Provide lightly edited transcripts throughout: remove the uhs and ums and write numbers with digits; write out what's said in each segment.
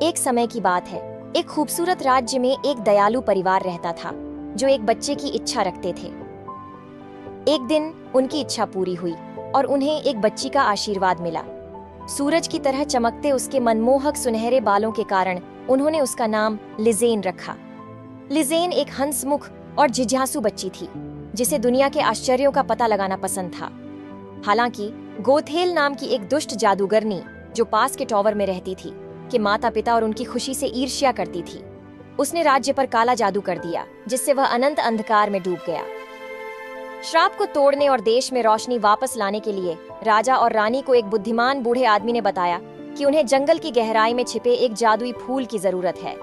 एक समय की बात है। एक खूबसूरत राज्य में एक दयालु परिवार रहता था जो एक बच्चे की इच्छा रखते थे। एक दिन उनकी इच्छा पूरी हुई और उन्हें एक बच्ची का आशीर्वाद मिला। सूरज की तरह चमकते उसके मनमोहक सुनहरे बालों के कारण उन्होंने उसका नाम लिज़ेन रखा। लिज़ेन एक हंसमुख और जिज्ञासु बच्ची थी जिसे दुनिया के आश्चर्यों का पता लगाना पसंद था। हालांकि गोथेल नाम की एक दुष्ट जादूगरनी जो पास के टॉवर में रहती थी के माता पिता और उनकी खुशी से ईर्ष्या करती थी। उसने राज्य पर काला जादू कर दिया जिससे वह अनंत अंधकार में डूब गया। श्राप को तोड़ने और देश में रोशनी वापस लाने के लिए राजा और रानी को एक बुद्धिमान बूढ़े आदमी ने बताया कि उन्हें जंगल की गहराई में छिपे एक जादुई फूल की जरूरत है।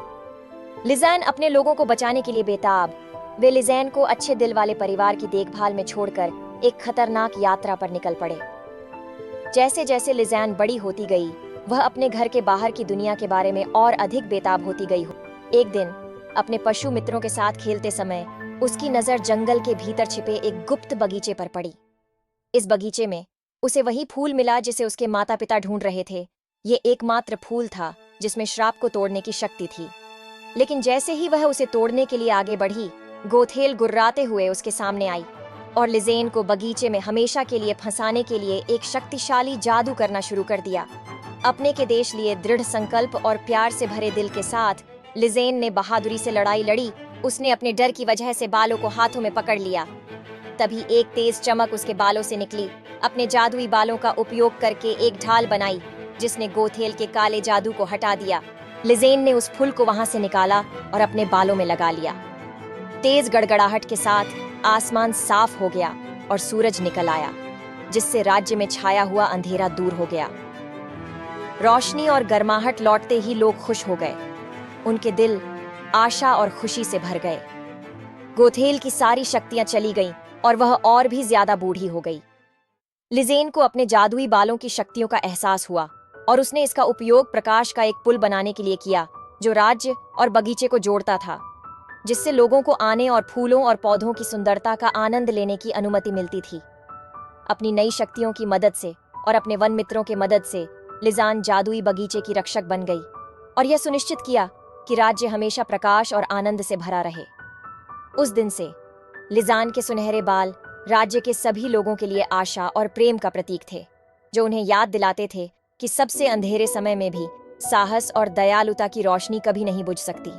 लिज़ेन अपने लोगों को बचाने के लिए बेताब। वे लिज़ेन को अच्छे दिल वाले परिवार की देखभाल में छोड़कर एक खतरनाक यात्रा पर निकल पड़े। जैसे जैसे लिज़ेन बड़ी होती गई वह अपने घर के बाहर की दुनिया के बारे में और अधिक बेताब होती गई। एक दिन अपने पशु मित्रों के साथ खेलते समय उसकी नजर जंगल के भीतर छिपे एक गुप्त बगीचे पर पड़ी। इस बगीचे में उसे वही फूल मिला जिसे उसके माता पिता ढूंढ रहे थे। ये एकमात्र फूल था जिसमें श्राप को तोड़ने की शक्ति थी। लेकिन जैसे ही वह उसे तोड़ने के लिए आगे बढ़ी, गोथेल गुर्राते हुए उसके सामने आई और लिज़ेन को बगीचे में हमेशा के लिए फंसाने के लिए एक शक्तिशाली जादू करना शुरू कर दिया। अपने के देश लिए दृढ़ संकल्प और प्यार से भरे दिल के साथ लिज़ेन ने बहादुरी से लड़ाई लड़ी। उसने अपने डर की वजह से बालों को हाथों में पकड़ लिया। तभी एक तेज चमक उसके बालों से निकली। अपने जादुई बालों का उपयोग करके एक ढाल बनाई जिसने गोथेल के काले जादू को हटा दिया। लिज़ेन ने उस फूल को वहां से निकाला और अपने बालों में लगा लिया। तेज गड़गड़ाहट के साथ आसमान साफ हो गया और सूरज निकल आया जिससे राज्य में छाया हुआ अंधेरा दूर हो गया। रोशनी और गर्माहट लौटते ही लोग खुश हो गए। उनके दिल आशा और खुशी से भर गए। गोथेल की सारी शक्तियां चली गईं और वह और भी ज्यादा बूढ़ी हो गई। लिज़ेन को अपने जादुई बालों की शक्तियों का एहसास हुआ और उसने इसका उपयोग प्रकाश का एक पुल बनाने के लिए किया जो राज्य और बगीचे को जोड़ता था, जिससे लोगों को आने और फूलों और पौधों की सुंदरता का आनंद लेने की अनुमति मिलती थी। अपनी नई शक्तियों की मदद से और अपने वन मित्रों के मदद से लिज़ेन जादुई बगीचे की रक्षक बन गई और यह सुनिश्चित किया कि राज्य हमेशा प्रकाश और आनंद से भरा रहे। उस दिन से लिज़ेन के सुनहरे बाल राज्य के सभी लोगों के लिए आशा और प्रेम का प्रतीक थे, जो उन्हें याद दिलाते थे कि सबसे अंधेरे समय में भी साहस और दयालुता की रोशनी कभी नहीं बुझ सकती।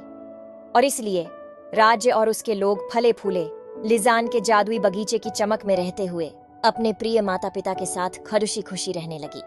और इसलिए राज्य और उसके लोग फले फूले लिज़ेन के जादुई बगीचे की चमक में रहते हुए अपने प्रिय माता पिता के साथ खुशी खुशी रहने लगी।